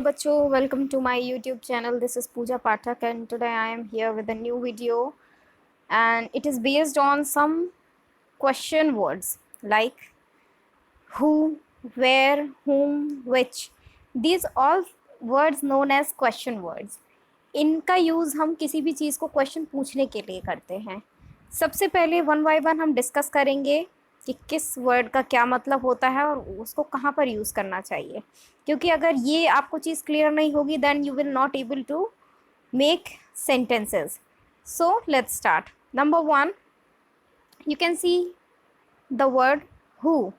बच्चों, welcome to my YouTube channel. This is Pooja Pathak and today I am here with a new video and it is based on some question words like who, where, whom, which. These all words known as question words. इनका use हम किसी भी चीज़ को question पूछने के लिए करते हैं. सबसे पहले वन बाय वन हम डिस्कस करेंगे कि किस वर्ड का क्या मतलब होता है और उसको कहाँ पर यूज़ करना चाहिए, क्योंकि अगर ये आपको चीज़ क्लियर नहीं होगी then you will not able to make sentences. So let's start. Number one, you can see the word who.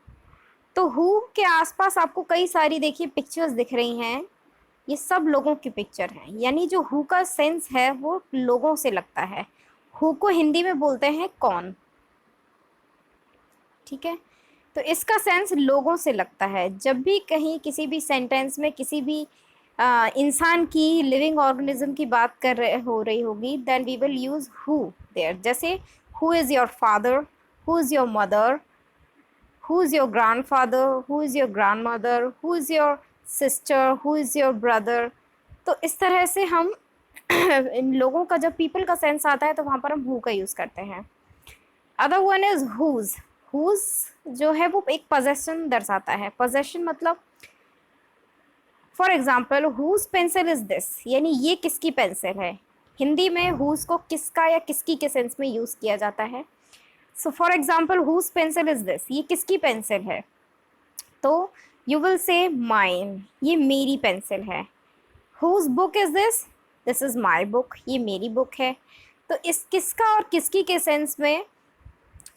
तो हु के आसपास आपको कई सारी देखिए पिक्चर्स दिख रही हैं. ये सब लोगों की पिक्चर हैं, यानी जो हु का सेंस है वो लोगों से लगता है. हु को हिंदी में बोलते हैं कौन. ठीक है, तो इसका सेंस लोगों से लगता है. जब भी कहीं किसी भी सेंटेंस में किसी भी इंसान की, लिविंग ऑर्गेनिज्म की बात हो रही होगी then we will use who there. जैसे who is your father, who is your mother, who is your grandfather, who is your grandmother, who is your sister, who is your brother. तो इस तरह से हम इन लोगों का जब पीपल का सेंस आता है तो वहाँ पर हम who का यूज़ करते हैं. Other one is whose. whose जो है वो एक possession दर्शाता है. possession मतलब for example whose pencil is this, यानी ये किसकी पेंसिल है. हिंदी में whose को किसका या किसकी के सेंस में यूज़ किया जाता है. So for example whose pencil is this, ये किसकी पेंसिल है. तो यू विल से माइन, ये मेरी पेंसिल है. whose book is this, this is my book, ये मेरी बुक है. तो इस किसका और किसकी के सेंस में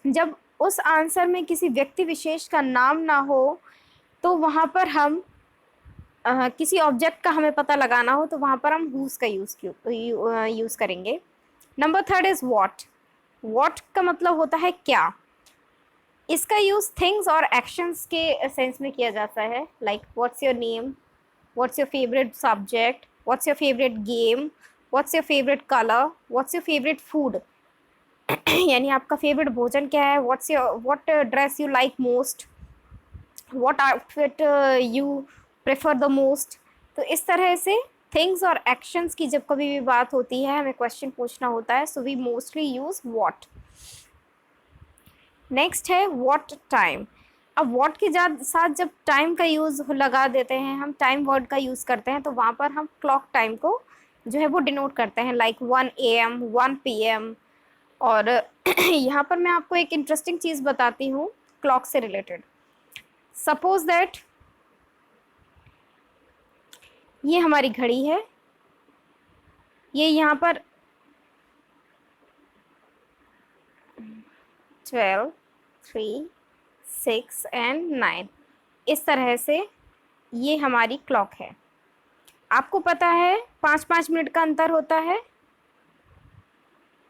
जब उस आंसर में किसी व्यक्ति विशेष का नाम ना हो तो वहाँ पर हम किसी ऑब्जेक्ट का हमें पता लगाना हो तो वहाँ पर हम whose का यूज़ करेंगे. Number third is what. What का मतलब होता है क्या. इसका यूज़ थिंग्स और एक्शंस के सेंस में किया जाता है. Like what's your name, what's your favourite subject, what's your favourite game, what's your favourite colour, what's your favourite food. यानी आपका फेवरेट भोजन क्या है. What dress you like most, what outfit you prefer the most. तो इस तरह से things और एक्शंस की जब कभी भी बात होती है, हमें क्वेश्चन पूछना होता है, so we mostly use what. Next है व्हाट टाइम. अब व्हाट के साथ जब टाइम का यूज़ लगा देते हैं, हम टाइम वर्ड का यूज़ करते हैं, तो वहाँ पर हम क्लॉक टाइम को जो है वो डिनोट करते हैं. Like 1 AM, 1 PM. और यहाँ पर मैं आपको एक इंटरेस्टिंग चीज़ बताती हूँ क्लॉक से रिलेटेड. सपोज दैट ये हमारी घड़ी है, ये यहाँ पर 12, 3, 6 एंड 9 इस तरह से ये हमारी क्लॉक है. आपको पता है 5-5 मिनट का अंतर होता है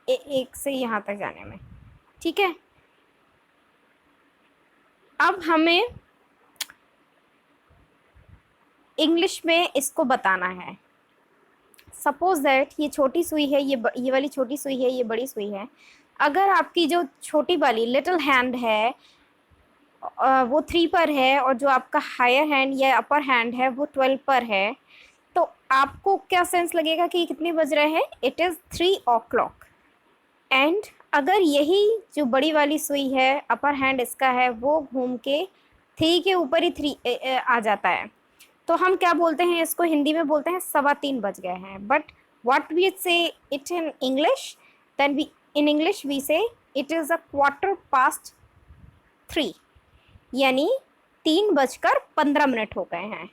एक से यहाँ तक जाने में. ठीक है, अब हमें इंग्लिश में इसको बताना है. सपोज दैट ये छोटी सुई है, ये वाली छोटी सुई है, ये बड़ी सुई है. अगर आपकी जो छोटी वाली लिटिल हैंड है वो 3 पर है और जो आपका हायर हैंड या अपर हैंड है वो 12 पर है, तो आपको क्या सेंस लगेगा कि कितने बज रहे हैं. It is 3 o'clock. एंड अगर यही जो बड़ी वाली सुई है, अपर हैंड इसका है, वो घूम के 3 के ऊपर ही 3 आ जाता है, तो हम क्या बोलते हैं इसको. हिंदी में बोलते हैं 3:15 बज गए हैं. But what we say it in English, then we in English we say it is 3:15, यानी 3:15 हो गए हैं.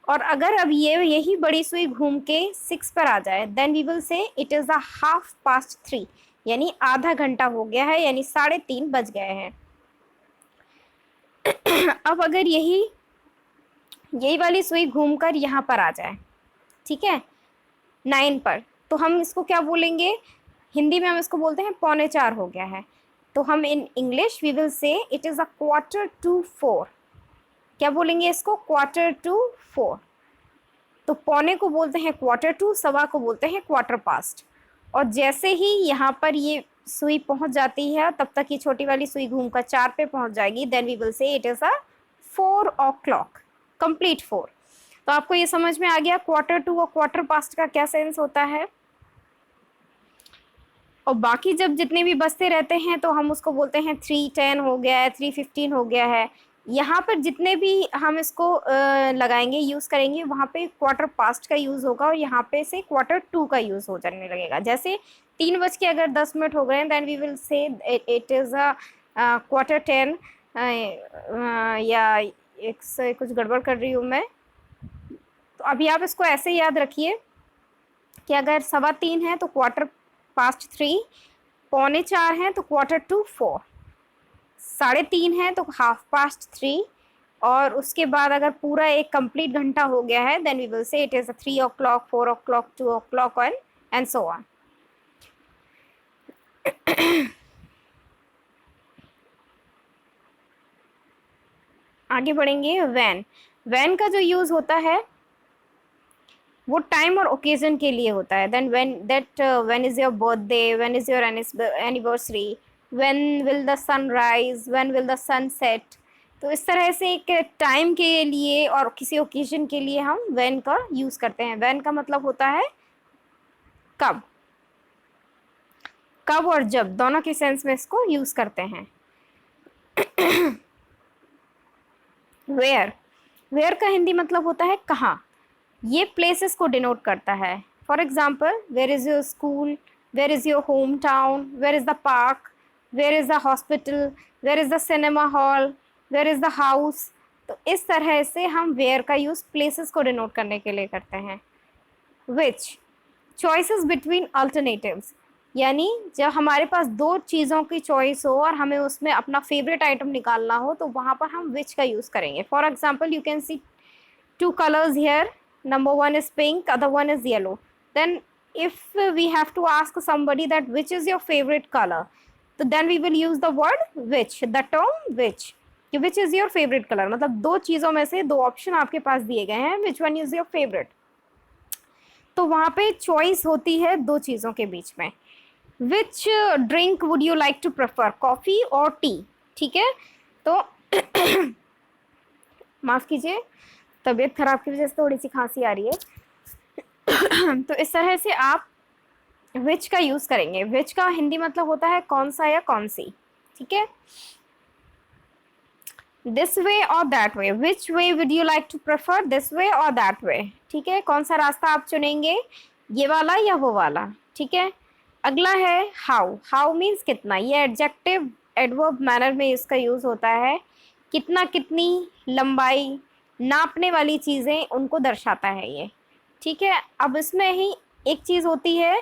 और अगर अब यही बड़ी सुई घूम के 6 पर आ जाए then we will say it is 3:30, यानी आधा घंटा हो गया है, यानी 3:30 बज गए हैं. अब अगर यही वाली सुई घूमकर यहाँ पर आ जाए, ठीक है, 9 पर, तो हम इसको क्या बोलेंगे. हिंदी में हम इसको बोलते हैं 3:45 हो गया है. तो हम in English we will say it is 3:45. क्या बोलेंगे इसको, 3:45. तो पौने को बोलते हैं 1/4, सवा को बोलते हैं 1/4. और जैसे ही यहाँ पर ये सुई पहुँच जाती है तब तक ये छोटी वाली सुई घूमकर 4 पे पहुँच जाएगी. Then we will say it is 4 o'clock, complete 4. तो आपको ये समझ में आ गया क्वार्टर टू और क्वार्टर पास्ट का क्या सेंस होता है। और बाकी जब जितने भी बचते रहते हैं तो हम उसको बोलते हैं 3:10 हो गया है, 3:15 हो गया है। यहाँ पर जितने भी हम इसको लगाएंगे, यूज़ करेंगे, वहाँ पे क्वार्टर पास्ट का यूज़ होगा और यहाँ पे से क्वार्टर टू का यूज़ हो जाने लगेगा। जैसे 3:10 हो गए हैं, then we will say it is a quarter 10, या एक से कुछ गड़बड़ कर रही हूँ मैं। तो अभी आप इसको ऐसे याद रखिए कि अगर 3:15 है तो क्वार्टर पास्ट 3, 3:45 हैं तो क्वार्टर टू 4, 3:30 है तो हाफ पास्ट 3, और उसके बाद अगर पूरा एक कंप्लीट घंटा हो गया है, then we will say it is 3 o'clock, 4 o'clock, 2 o'clock and so on. आगे बढ़ेंगे। वैन का जो यूज़ होता है वो टाइम और ओकेजन के लिए होता है। Then when is your birthday, when is your anniversary, when will the sun rise, when will the sun set. तो इस तरह से एक टाइम के लिए और किसी ओकेजन के लिए हम व्हेन का यूज़ करते हैं। व्हेन का मतलब होता है कब, कब और जब, दोनों के सेंस में इसको यूज़ करते हैं। वेयर का हिंदी मतलब होता है कहाँ। ये प्लेसेस को डिनोट करता है। For example, where is your school, where is your hometown, where is the park, where is the hospital, where is the cinema hall, where is the house. तो इस तरह से हम वेयर का use places को denote करने के लिए करते हैं। विच, चॉइसेस बिटवीन अल्टरनेटिव्स, यानी जब हमारे पास दो चीज़ों की चॉइस हो और हमें उसमें अपना फेवरेट आइटम निकालना हो तो वहाँ पर हम विच का यूज़ करेंगे। For example, you can C two colors here, number one is pink, other one is yellow. Then if we have to ask somebody that which is your favorite color, so then we will use the word which, the term which, कि which is your favorite color, मतलब दो चीज़ों में से दो option आपके पास दिए गए हैं, which one is your favorite। तो वहाँ पे चॉइस होती है दो चीज़ों के बीच में। which drink would you like to prefer, coffee और टी। ठीक है, तो माफ़ कीजिए, तबीयत खराब की वजह से थोड़ी सी खांसी आ रही है। तो इस तरह से आप विच का यूज़ करेंगे। विच का हिंदी मतलब होता है कौन सा या कौन सी। ठीक है, दिस वे और that way, which way would you like to prefer, this way और दैट वे। ठीक है, कौन सा रास्ता आप चुनेंगे, ये वाला या वो वाला। ठीक है, अगला है हाउ। हाउ मीन्स कितना, ये एडजेक्टिव एडवर्ब मैनर में इसका यूज़ होता है। कितना, कितनी, लंबाई, नापने वाली चीज़ें उनको दर्शाता है ये। ठीक है, अब इसमें ही एक चीज़ होती है,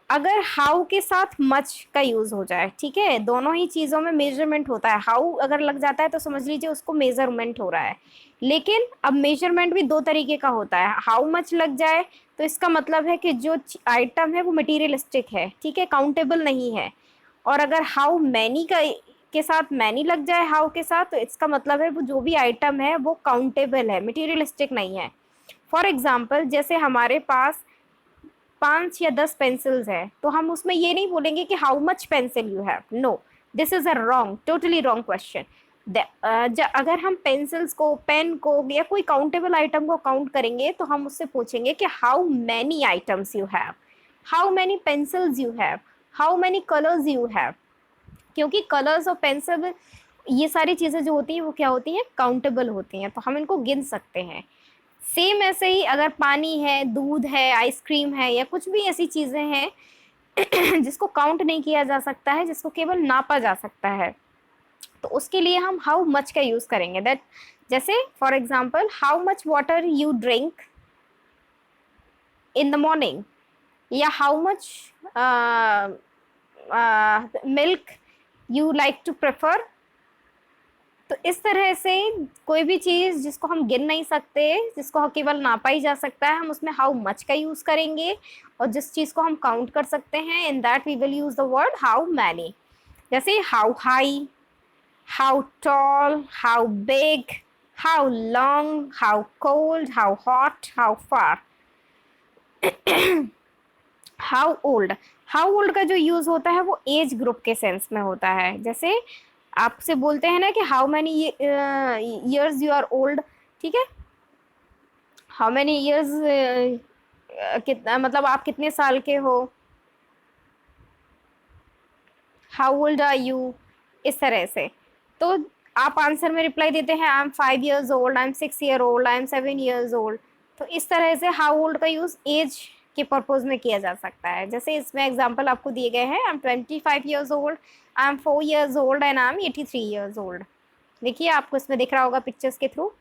अगर हाउ के साथ मच का यूज़ हो जाए, ठीक है, दोनों ही चीज़ों में मेजरमेंट होता है। हाउ अगर लग जाता है तो समझ लीजिए उसको मेजरमेंट हो रहा है। लेकिन अब मेजरमेंट भी दो तरीके का होता है। हाउ मच लग जाए तो इसका मतलब है कि जो आइटम है वो मटीरियलिस्टिक है, ठीक है, काउंटेबल नहीं है। और अगर हाउ मैनी का के साथ मैनी लग जाए हाउ के साथ, तो इसका मतलब है वो जो भी आइटम है वो काउंटेबल है, मटीरियलिस्टिक नहीं है। फॉर एग्जाम्पल, जैसे हमारे पास 5 या 10 पेंसिल्स है तो हम उसमें ये नहीं बोलेंगे कि how much pencil you have. No, this is a wrong, totally wrong question. अगर हम पेंसिल्स को, पेन को या कोई काउंटेबल आइटम को काउंट करेंगे तो हम उससे पूछेंगे कि how many items you have, how many pencils you have, how many colours you have. क्योंकि कलर्स और पेंसिल, ये सारी चीज़ें जो होती हैं वो क्या होती हैं, काउंटेबल होती हैं, तो हम इनको गिन सकते हैं। सेम ऐसे ही अगर पानी है, दूध है, आइसक्रीम है, या कुछ भी ऐसी चीज़ें हैं जिसको काउंट नहीं किया जा सकता है, जिसको केवल नापा जा सकता है, तो उसके लिए हम हाउ मच का यूज़ करेंगे। दैट, जैसे for example, how much water you drink in the morning, या how much milk you like to prefer. तो इस तरह से कोई भी चीज़ जिसको हम गिन नहीं सकते, जिसको केवल नापा ही जा सकता है, हम उसमें हाउ मच का यूज़ करेंगे। और जिस चीज़ को हम काउंट कर सकते हैं, in that we will use the word how many. जैसे how high, how tall, how big, how long, how cold, how hot, how far. How old, how old का जो यूज़ होता है वो एज ग्रुप के सेंस में होता है। जैसे आपसे बोलते हैं ना कि how many years you are old, ठीक है, हाउ मैनी ईयर्स, कितना मतलब आप कितने साल के हो, हाउ ओल्ड आर यू, इस तरह से। तो आप आंसर में रिप्लाई देते हैं I am 5 years old, I am 6 year old, I am 7 years old। तो इस तरह से हाउ ओल्ड का यूज एज के पर्पज में किया जा सकता है। जैसे इसमें एग्जांपल आपको दिए गए हैं, I am 25 years old, I am 4 years old and I am 83 years old। देखिए आपको इसमें दिख रहा होगा पिक्चर्स के थ्रू।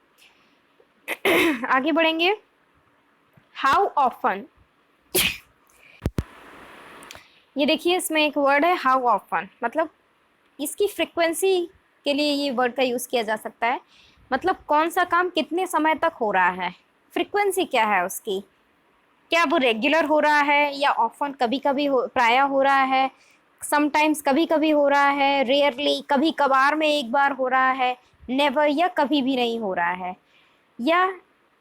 आगे बढ़ेंगे। हाउ ऑफन, ये देखिए इसमें एक वर्ड है हाउ ऑफन, मतलब इसकी फ्रिक्वेंसी के लिए ये वर्ड का यूज़ किया जा सकता है। मतलब कौन सा काम कितने समय तक हो रहा है, फ्रिक्वेंसी क्या है उसकी, क्या वो रेगुलर हो रहा है या ऑफन कभी कभी हो, प्रायः हो रहा है, समटाइम्स कभी कभी हो रहा है, रेयरली कभी कभार में एक बार हो रहा है, नेवर या कभी भी नहीं हो रहा है, या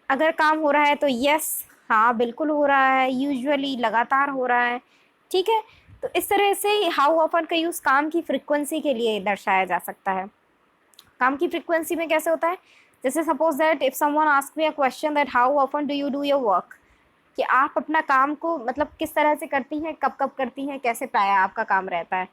अगर काम हो रहा है तो यस हाँ बिल्कुल हो रहा है, यूजुअली लगातार हो रहा है। ठीक है, तो इस तरह से हाउ ऑफन का यूज़ काम की फ्रिक्वेंसी के लिए दर्शाया जा सकता है। काम की फ्रिक्वेंसी में कैसे होता है, जैसे suppose that if someone ask me a question that how often do you do your work, कि आप अपना काम को मतलब किस तरह से करती हैं, कब कब करती हैं, कैसे प्राय आपका काम रहता है,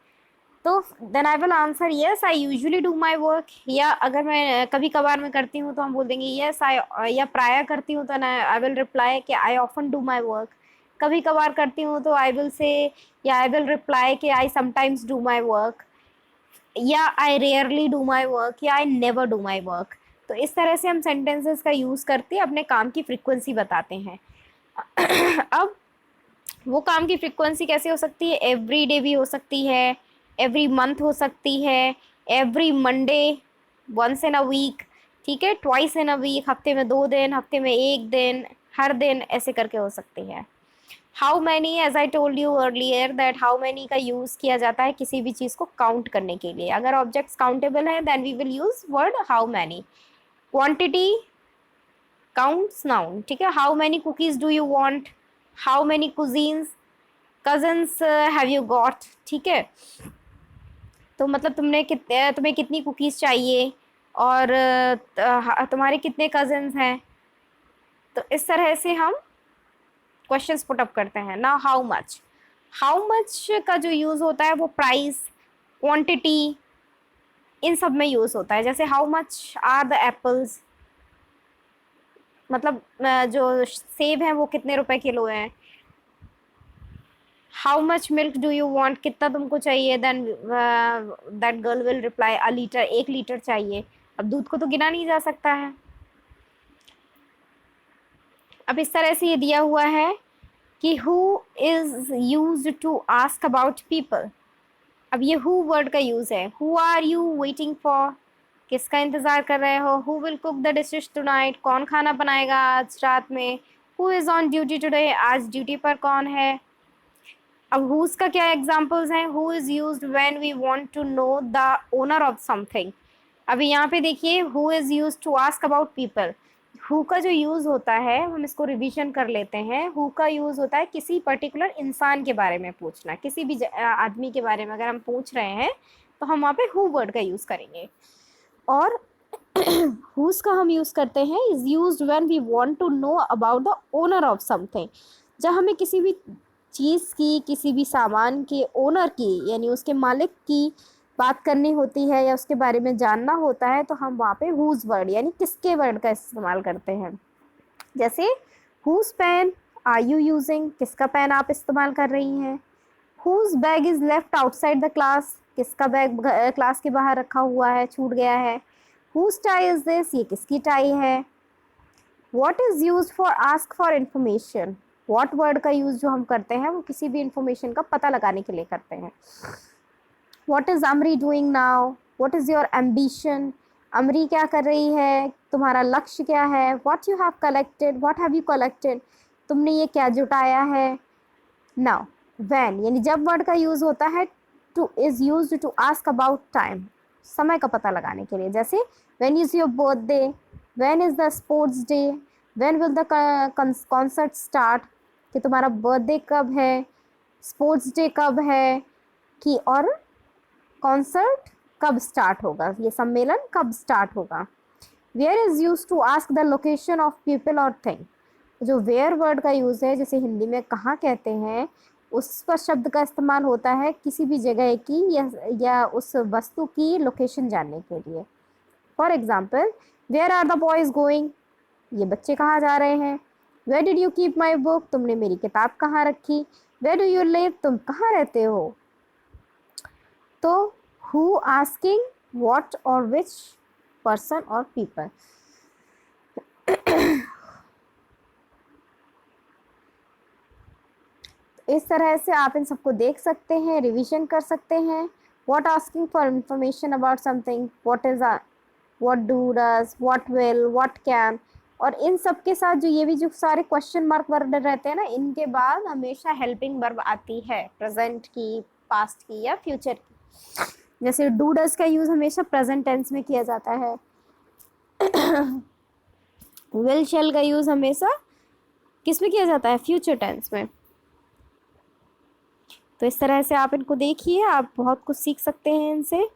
तो then I will answer yes I usually do my work. या अगर मैं कभी कभार में करती हूँ तो हम बोल देंगे यस आई, या प्राय करती हूँ तो आई विल रिप्लाई कि I often do my work. कभी कभार करती हूँ तो आई विल से, या आई विल रिप्लाई कि I sometimes do my work, या I rarely do my work, या I never do my work. तो इस तरह से हम सेंटेंसेस का यूज़ करके अपने काम की फ्रिक्वेंसी बताते हैं। अब वो काम की फ्रिक्वेंसी कैसे हो सकती है, एवरी डे भी हो सकती है, एवरी मंथ हो सकती है, every Monday, once in a week, ठीक है, ट्वाइस इन अ वीक, हफ्ते में 2 दिन, हफ्ते में 1 दिन, हर दिन, ऐसे करके हो सकती है। How many, as I told you earlier that how many का यूज़ किया जाता है किसी भी चीज़ को काउंट करने के लिए। अगर ऑब्जेक्ट्स काउंटेबल हैं then we will use word how many. Quantity counts noun, ठीक है, how many cookies do you want, how many cuisines cousins have you got, ठीक है, तो मतलब तुम्हें कितनी कुकीज़ चाहिए, और तुम्हारे कितने कजन्स हैं। तो इस तरह से हम क्वेश्चंस पुट अप करते हैं ना। हाउ मच का जो यूज़ होता है वो प्राइस, क्वांटिटी, इन सब में यूज़ होता है। जैसे how much are the apples, मतलब जो सेब हैं वो कितने रुपए किलो हैं। How much milk do you want, कितना तुमको चाहिए, then that girl will reply a litre, 1 litre चाहिए। अब दूध को तो गिना नहीं जा सकता है। अब इस तरह से ये दिया हुआ है कि who is used to ask about people. अब ये हु वर्ड का यूज है, who are you waiting for, किसका इंतजार कर रहे हो, who will cook the dishes tonight, कौन खाना बनाएगा आज रात में, who is on duty today, आज ड्यूटी पर कौन है। अब हुज का क्या एग्जांपल्स हैं, who is used when we want to know the owner of something. अभी यहाँ पे देखिए who is used to ask about people. Who का जो यूज होता है हम इसको रिवीजन कर लेते हैं। हु का यूज होता है किसी पर्टिकुलर इंसान के बारे में पूछना, किसी भी आदमी के बारे में अगर हम पूछ रहे हैं तो हम वहाँ पे हु वर्ड का यूज करेंगे। और हुज का हम यूज करते हैं is used when we want to know about the owner of something. जब हमें किसी भी चीज़ की, किसी भी सामान के ओनर की यानी उसके मालिक की बात करनी होती है या उसके बारे में जानना होता है तो हम वहाँ पे हुज वर्ड यानी किसके वर्ड का इस्तेमाल करते हैं। जैसे whose pen are you using, किसका पेन आप इस्तेमाल कर रही हैं। Whose bag is left outside the class, किसका बैग क्लास के बाहर रखा हुआ है, छूट गया है। हुज टाई इज़ दिस, ये किसकी टाई है। What is use for ask for information, what word का यूज़ जो हम करते हैं वो किसी भी इंफॉर्मेशन का पता लगाने के लिए करते हैं। What is Amari doing now, what is your ambition, अमरी क्या कर रही है, तुम्हारा लक्ष्य क्या है। What you have collected, what have you collected, तुमने ये क्या जुटाया है। नाउ वैन यानी जब वर्ड का यूज़ होता है to is used to ask about time, समय का पता लगाने के लिए। जैसे when is your birthday, when is the sports day, when will the concert start, कि तुम्हारा बर्थडे कब है, स्पोर्ट्स डे कब है, कि और कॉन्सर्ट कब स्टार्ट होगा, ये सम्मेलन कब स्टार्ट होगा। Where is used to ask the location of people और थिंग, जो वेयर वर्ड का यूज़ है, जैसे हिंदी में कहाँ कहते हैं, उस पर शब्द का इस्तेमाल होता है किसी भी जगह की या उस वस्तु की लोकेशन जानने के लिए। For example, where are the boys going, ये बच्चे कहाँ जा रहे हैं। Where did you keep my book, तुमने मेरी किताब कहाँ रखी। वेयर डू यू लिव, तुम कहाँ रहते हो। तो हु आस्किंग, व्हाट और विच पर्सन और पीपल। इस तरह से आप इन सबको देख सकते हैं, रिवीजन कर सकते हैं। What asking for information about something, what is what do does, what will, what can. और इन सब के साथ जो ये भी जो सारे क्वेश्चन मार्क वर्ड रहते हैं ना, इनके बाद हमेशा हेल्पिंग वर्ब आती है, प्रेजेंट की, पास्ट की या फ्यूचर की। जैसे डू डज का यूज हमेशा प्रेजेंट टेंस में किया जाता है। विल शेल का यूज हमेशा किस में किया जाता है, फ्यूचर टेंस में। तो इस तरह से आप इनको देखिए, आप बहुत कुछ सीख सकते हैं इनसे।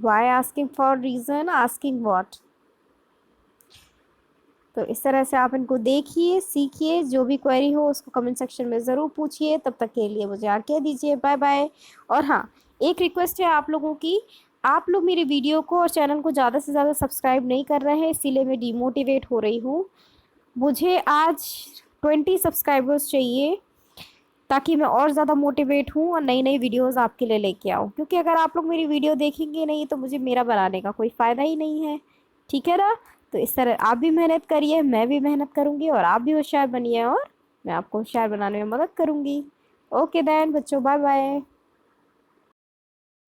Why asking for reason, asking what. तो इस तरह से आप इनको देखिए, सीखिए। जो भी क्वेरी हो उसको कमेंट सेक्शन में ज़रूर पूछिए। तब तक के लिए मुझे आज्ञा दीजिए, बाय बाय। और हाँ, एक रिक्वेस्ट है आप लोगों की, आप लोग मेरे वीडियो को और चैनल को ज़्यादा से ज़्यादा सब्सक्राइब नहीं कर रहे हैं, इसीलिए मैं डीमोटिवेट हो रही हूँ। मुझे आज 20 सब्सक्राइबर्स चाहिए ताकि मैं और ज़्यादा मोटिवेट हूँ और नई नई वीडियोस आपके लिए लेके आऊँ। क्योंकि अगर आप लोग मेरी वीडियो देखेंगे नहीं तो मुझे मेरा बनाने का कोई फ़ायदा ही नहीं है। ठीक है ना। तो इस तरह आप भी मेहनत करिए, मैं भी मेहनत करूँगी और आप भी होशियार बनिए और मैं आपको होशियार बनाने में मदद करूँगी। ओके देन बच्चों, बाय बाय।